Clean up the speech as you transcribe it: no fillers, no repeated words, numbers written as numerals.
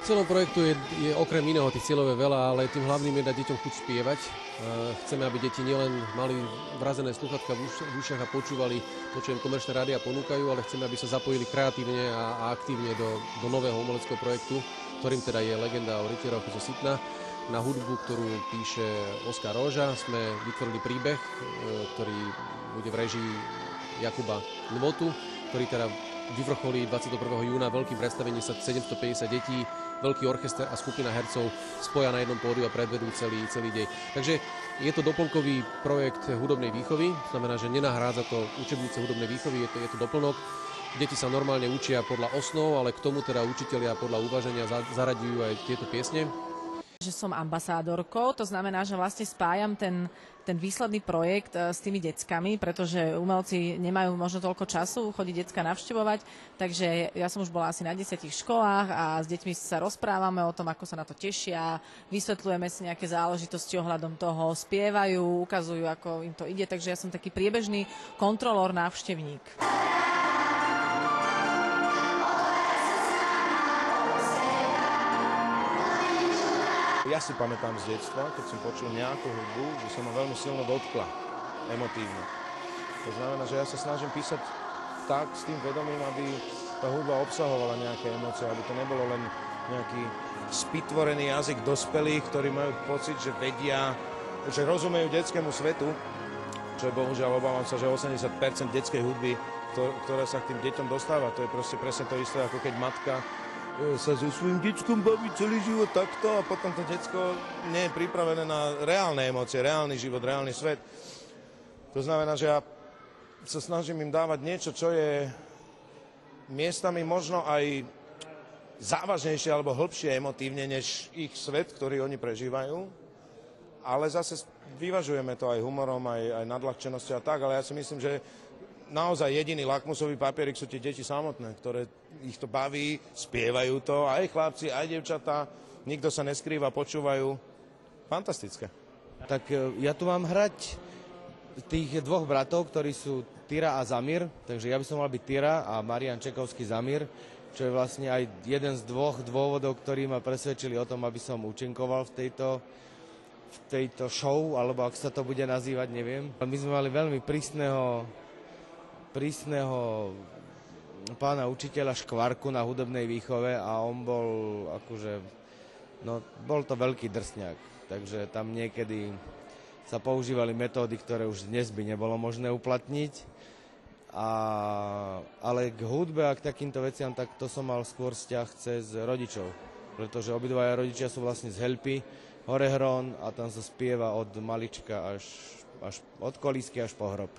celom projektu je okrem iného tých cieľov je veľa, ale tým hlavným je dať deťom chuť spievať. Chceme, aby deti nielen mali vrazené sluchatka v ušiach a počúvali to, čo im komerčné rádia ponúkajú, ale chceme, aby sa zapojili kreatívne a aktívne do nového umeleckého projektu, ktorým teda je Legenda o rytieroch zo Sitna. Na hudbu, ktorú píše Oskar Róža, sme vytvorili príbeh, ktorý bude v režii Jakuba Lvotu, ktorý teda vyvrcholí 21. júna veľkým predstavením sa 750 detí, veľký orchester a skupina hercov spoja na jednom pódiu a predvedú celý deň. Takže je to doplnkový projekt hudobnej výchovy, znamená, že nenahrádza to učebnice hudobnej výchovy, je to doplnok. Deti sa normálne učia podľa osnov, ale k tomu teda učitelia podľa uváženia zaraďujú aj tieto piesne. Že som ambasádorkou, to znamená, že vlastne spájam ten výsledný projekt s tými deckami, pretože umelci nemajú možno toľko času chodiť decka navštevovať, takže ja som už bola asi na 10 školách a s deťmi sa rozprávame o tom, ako sa na to tešia, vysvetľujeme si nejaké záležitosti ohľadom toho, spievajú, ukazujú, ako im to ide, takže ja som taký priebežný kontrolór, návštevník. Ja si pamätám z detstva, keď som počul nejakú hudbu, že sa ma veľmi silno dotkla, emotívne. To znamená, že ja sa snažím písať tak s tým vedomím, aby tá hudba obsahovala nejaké emócie, aby to nebolo len nejaký spytvorený jazyk dospelých, ktorí majú pocit, že vedia, že rozumejú detskému svetu, čo je bohužiaľ, obávam sa, že 80% detskej hudby, ktorá sa k tým deťom dostáva, to je proste presne to isté, ako keď matka sa so svojím deckom baví celý život takto a potom to decko nie je pripravené na reálne emócie, reálny život, reálny svet. To znamená, že ja sa snažím im dávať niečo, čo je miestami možno aj závažnejšie alebo hlbšie emotívne, než ich svet, ktorý oni prežívajú. Ale zase vyvažujeme to aj humorom, aj nadľahčenosťou a tak, ale ja si myslím, že naozaj jediný lakmusový papierik sú tie deti samotné, ktoré ich to baví, spievajú to, aj chlapci, aj devčatá, nikto sa neskrýva, počúvajú. Fantastické. Tak ja tu mám hrať tých dvoch bratov, ktorí sú Tyra a Zamir, takže ja by som mal byť Tyra a Marian Čekovský Zamir, čo je vlastne aj jeden z dvoch dôvodov, ktorí ma presvedčili o tom, aby som účinkoval v tejto show, alebo ak sa to bude nazývať, neviem. My sme mali veľmi prísneho pána učiteľa Škvarku na hudobnej výchove a on bol akože, no bol to veľký drsňák, takže tam niekedy sa používali metódy, ktoré už dnes by nebolo možné uplatniť, ale k hudbe a k takýmto veciam, tak to som mal skôr vzťah cez rodičov, pretože obidvaja rodičia sú vlastne z Helpy, Horehron a tam sa spieva od malička až od kolísky až po hrob.